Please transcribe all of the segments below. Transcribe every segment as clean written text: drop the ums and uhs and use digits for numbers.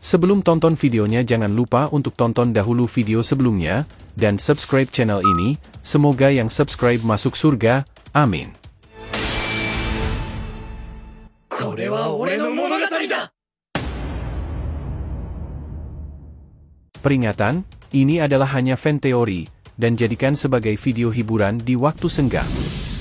Sebelum tonton videonya jangan lupa untuk tonton dahulu video sebelumnya, dan subscribe channel ini, semoga yang subscribe masuk surga, amin. Peringatan, ini adalah hanya fan teori, dan jadikan sebagai video hiburan di waktu senggang.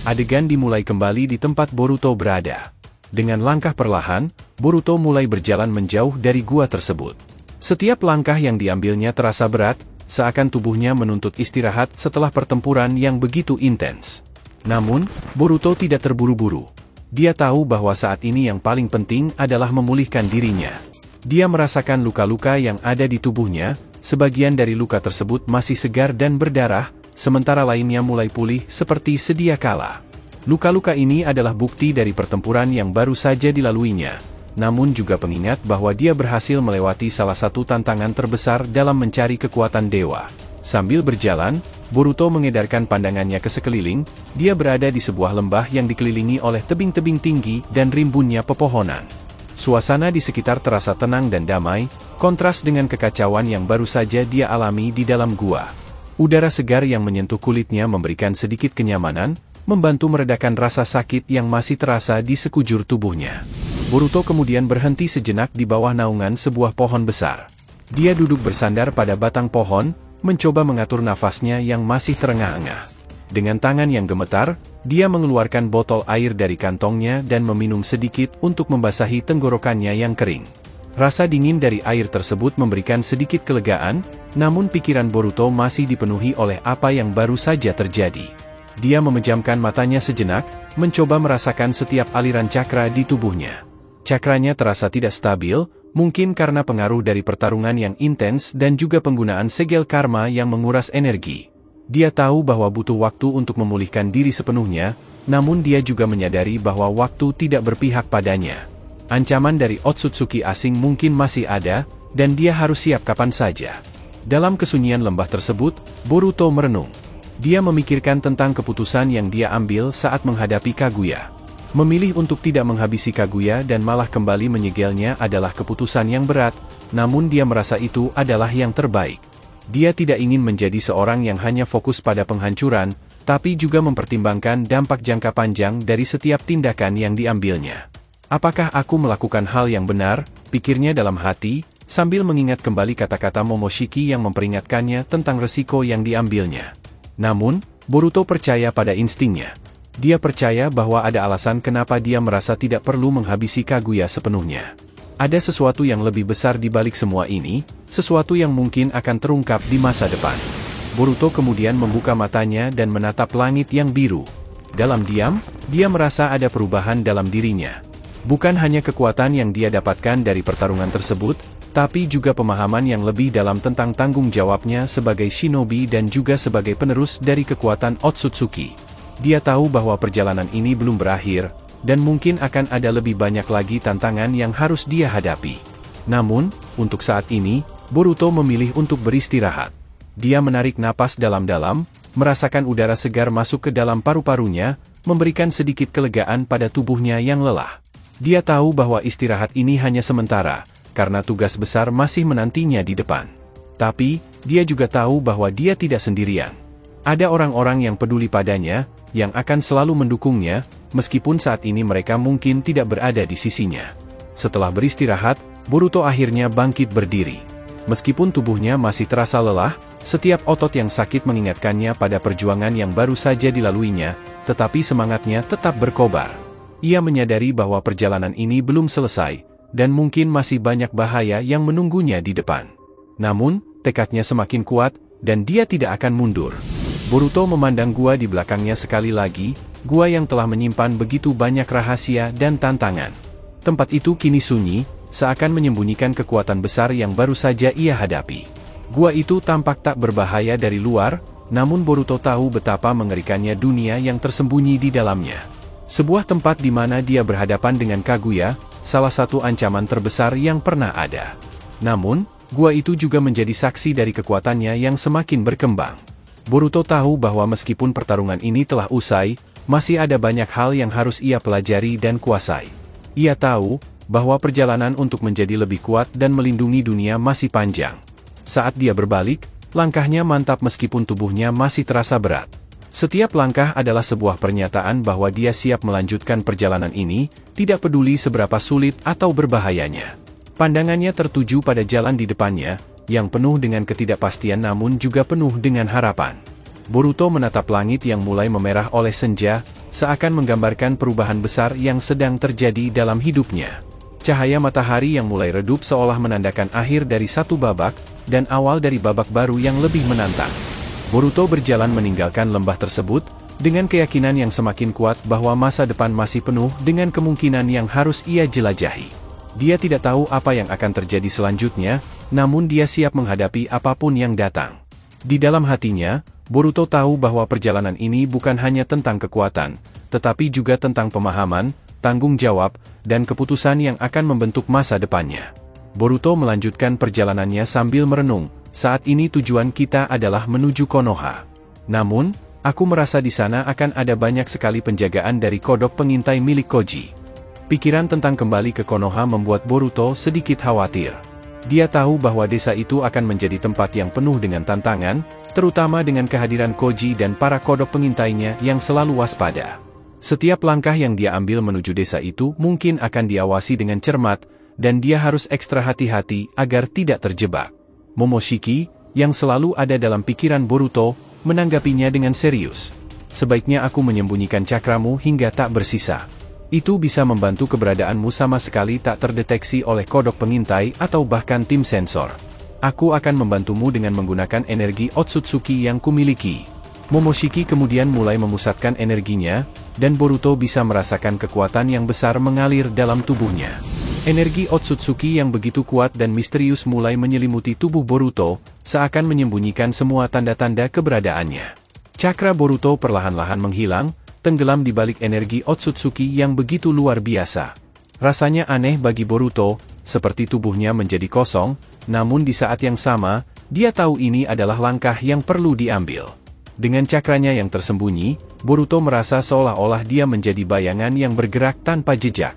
Adegan dimulai kembali di tempat Boruto berada. Dengan langkah perlahan, Boruto mulai berjalan menjauh dari gua tersebut. Setiap langkah yang diambilnya terasa berat, seakan tubuhnya menuntut istirahat setelah pertempuran yang begitu intens. Namun, Boruto tidak terburu-buru. Dia tahu bahwa saat ini yang paling penting adalah memulihkan dirinya. Dia merasakan luka-luka yang ada di tubuhnya. Sebagian dari luka tersebut masih segar dan berdarah, sementara lainnya mulai pulih seperti sedia kala. Luka-luka ini adalah bukti dari pertempuran yang baru saja dilaluinya, namun juga pengingat bahwa dia berhasil melewati salah satu tantangan terbesar dalam mencari kekuatan dewa. Sambil berjalan, Boruto mengedarkan pandangannya ke sekeliling. Dia berada di sebuah lembah yang dikelilingi oleh tebing-tebing tinggi dan rimbunnya pepohonan. Suasana di sekitar terasa tenang dan damai, kontras dengan kekacauan yang baru saja dia alami di dalam gua. Udara segar yang menyentuh kulitnya memberikan sedikit kenyamanan, membantu meredakan rasa sakit yang masih terasa di sekujur tubuhnya. Boruto kemudian berhenti sejenak di bawah naungan sebuah pohon besar. Dia duduk bersandar pada batang pohon, mencoba mengatur nafasnya yang masih terengah-engah. Dengan tangan yang gemetar, dia mengeluarkan botol air dari kantongnya dan meminum sedikit untuk membasahi tenggorokannya yang kering. Rasa dingin dari air tersebut memberikan sedikit kelegaan, namun pikiran Boruto masih dipenuhi oleh apa yang baru saja terjadi. Dia memejamkan matanya sejenak, mencoba merasakan setiap aliran cakra di tubuhnya. Cakranya terasa tidak stabil, mungkin karena pengaruh dari pertarungan yang intens dan juga penggunaan segel karma yang menguras energi. Dia tahu bahwa butuh waktu untuk memulihkan diri sepenuhnya, namun dia juga menyadari bahwa waktu tidak berpihak padanya. Ancaman dari Otsutsuki asing mungkin masih ada, dan dia harus siap kapan saja. Dalam kesunyian lembah tersebut, Boruto merenung. Dia memikirkan tentang keputusan yang dia ambil saat menghadapi Kaguya. Memilih untuk tidak menghabisi Kaguya dan malah kembali menyegelnya adalah keputusan yang berat, namun dia merasa itu adalah yang terbaik. Dia tidak ingin menjadi seorang yang hanya fokus pada penghancuran, tapi juga mempertimbangkan dampak jangka panjang dari setiap tindakan yang diambilnya. Apakah aku melakukan hal yang benar, pikirnya dalam hati, sambil mengingat kembali kata-kata Momoshiki yang memperingatkannya tentang resiko yang diambilnya. Namun, Boruto percaya pada instingnya. Dia percaya bahwa ada alasan kenapa dia merasa tidak perlu menghabisi Kaguya sepenuhnya. Ada sesuatu yang lebih besar di balik semua ini, sesuatu yang mungkin akan terungkap di masa depan. Boruto kemudian membuka matanya dan menatap langit yang biru. Dalam diam, dia merasa ada perubahan dalam dirinya. Bukan hanya kekuatan yang dia dapatkan dari pertarungan tersebut, tapi juga pemahaman yang lebih dalam tentang tanggung jawabnya sebagai shinobi dan juga sebagai penerus dari kekuatan Otsutsuki. Dia tahu bahwa perjalanan ini belum berakhir, dan mungkin akan ada lebih banyak lagi tantangan yang harus dia hadapi. Namun, untuk saat ini, Boruto memilih untuk beristirahat. Dia menarik napas dalam-dalam, merasakan udara segar masuk ke dalam paru-parunya, memberikan sedikit kelegaan pada tubuhnya yang lelah. Dia tahu bahwa istirahat ini hanya sementara, karena tugas besar masih menantinya di depan. Tapi, dia juga tahu bahwa dia tidak sendirian. Ada orang-orang yang peduli padanya, yang akan selalu mendukungnya, meskipun saat ini mereka mungkin tidak berada di sisinya. Setelah beristirahat, Boruto akhirnya bangkit berdiri. Meskipun tubuhnya masih terasa lelah, setiap otot yang sakit mengingatkannya pada perjuangan yang baru saja dilaluinya, tetapi semangatnya tetap berkobar. Ia menyadari bahwa perjalanan ini belum selesai, dan mungkin masih banyak bahaya yang menunggunya di depan. Namun, tekadnya semakin kuat, dan dia tidak akan mundur. Boruto memandang gua di belakangnya sekali lagi, gua yang telah menyimpan begitu banyak rahasia dan tantangan. Tempat itu kini sunyi, seakan menyembunyikan kekuatan besar yang baru saja ia hadapi. Gua itu tampak tak berbahaya dari luar, namun Boruto tahu betapa mengerikannya dunia yang tersembunyi di dalamnya. Sebuah tempat di mana dia berhadapan dengan Kaguya, salah satu ancaman terbesar yang pernah ada. Namun, gua itu juga menjadi saksi dari kekuatannya yang semakin berkembang. Boruto tahu bahwa meskipun pertarungan ini telah usai, masih ada banyak hal yang harus ia pelajari dan kuasai. Ia tahu, bahwa perjalanan untuk menjadi lebih kuat dan melindungi dunia masih panjang. Saat dia berbalik, langkahnya mantap meskipun tubuhnya masih terasa berat. Setiap langkah adalah sebuah pernyataan bahwa dia siap melanjutkan perjalanan ini, tidak peduli seberapa sulit atau berbahayanya. Pandangannya tertuju pada jalan di depannya, yang penuh dengan ketidakpastian namun juga penuh dengan harapan. Boruto menatap langit yang mulai memerah oleh senja, seakan menggambarkan perubahan besar yang sedang terjadi dalam hidupnya. Cahaya matahari yang mulai redup seolah menandakan akhir dari satu babak, dan awal dari babak baru yang lebih menantang. Boruto berjalan meninggalkan lembah tersebut, dengan keyakinan yang semakin kuat bahwa masa depan masih penuh dengan kemungkinan yang harus ia jelajahi. Dia tidak tahu apa yang akan terjadi selanjutnya, namun dia siap menghadapi apapun yang datang. Di dalam hatinya, Boruto tahu bahwa perjalanan ini bukan hanya tentang kekuatan, tetapi juga tentang pemahaman, tanggung jawab, dan keputusan yang akan membentuk masa depannya. Boruto melanjutkan perjalanannya sambil merenung, saat ini tujuan kita adalah menuju Konoha. Namun, aku merasa di sana akan ada banyak sekali penjagaan dari kodok pengintai milik Koji. Pikiran tentang kembali ke Konoha membuat Boruto sedikit khawatir. Dia tahu bahwa desa itu akan menjadi tempat yang penuh dengan tantangan, terutama dengan kehadiran Koji dan para kodok pengintainya yang selalu waspada. Setiap langkah yang dia ambil menuju desa itu mungkin akan diawasi dengan cermat, dan dia harus ekstra hati-hati agar tidak terjebak. Momoshiki, yang selalu ada dalam pikiran Boruto, menanggapinya dengan serius. Sebaiknya aku menyembunyikan cakramu hingga tak bersisa. Itu bisa membantu keberadaanmu sama sekali tak terdeteksi oleh kodok pengintai atau bahkan tim sensor. Aku akan membantumu dengan menggunakan energi Otsutsuki yang kumiliki. Momoshiki kemudian mulai memusatkan energinya, dan Boruto bisa merasakan kekuatan yang besar mengalir dalam tubuhnya. Energi Otsutsuki yang begitu kuat dan misterius mulai menyelimuti tubuh Boruto, seakan menyembunyikan semua tanda-tanda keberadaannya. Cakra Boruto perlahan-lahan menghilang, tenggelam di balik energi Otsutsuki yang begitu luar biasa. Rasanya aneh bagi Boruto, seperti tubuhnya menjadi kosong, namun di saat yang sama, dia tahu ini adalah langkah yang perlu diambil. Dengan cakranya yang tersembunyi, Boruto merasa seolah-olah dia menjadi bayangan yang bergerak tanpa jejak.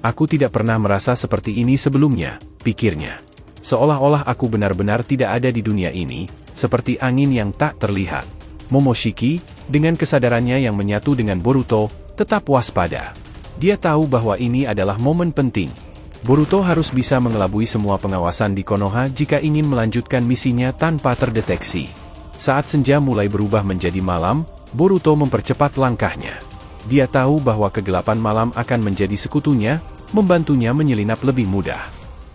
Aku tidak pernah merasa seperti ini sebelumnya, pikirnya. Seolah-olah aku benar-benar tidak ada di dunia ini, seperti angin yang tak terlihat. Momoshiki, dengan kesadarannya yang menyatu dengan Boruto, tetap waspada. Dia tahu bahwa ini adalah momen penting. Boruto harus bisa mengelabui semua pengawasan di Konoha jika ingin melanjutkan misinya tanpa terdeteksi. Saat senja mulai berubah menjadi malam, Boruto mempercepat langkahnya. Dia tahu bahwa kegelapan malam akan menjadi sekutunya, membantunya menyelinap lebih mudah.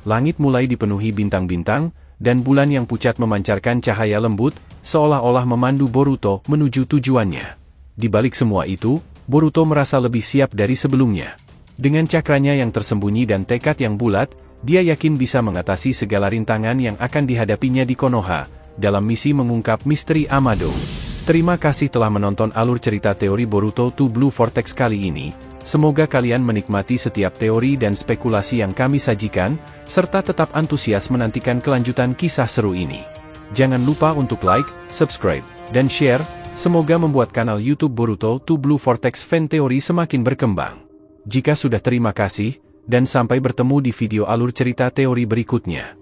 Langit mulai dipenuhi bintang-bintang, dan bulan yang pucat memancarkan cahaya lembut, seolah-olah memandu Boruto menuju tujuannya. Di balik semua itu, Boruto merasa lebih siap dari sebelumnya. Dengan cakranya yang tersembunyi dan tekad yang bulat, dia yakin bisa mengatasi segala rintangan yang akan dihadapinya di Konoha, dalam misi mengungkap misteri Amado. Terima kasih telah menonton alur cerita teori Boruto to Blue Vortex kali ini. Semoga kalian menikmati setiap teori dan spekulasi yang kami sajikan, serta tetap antusias menantikan kelanjutan kisah seru ini. Jangan lupa untuk like, subscribe, dan share, semoga membuat kanal YouTube Boruto to Blue Vortex Fan Theory semakin berkembang. Jika sudah terima kasih, dan sampai bertemu di video alur cerita teori berikutnya.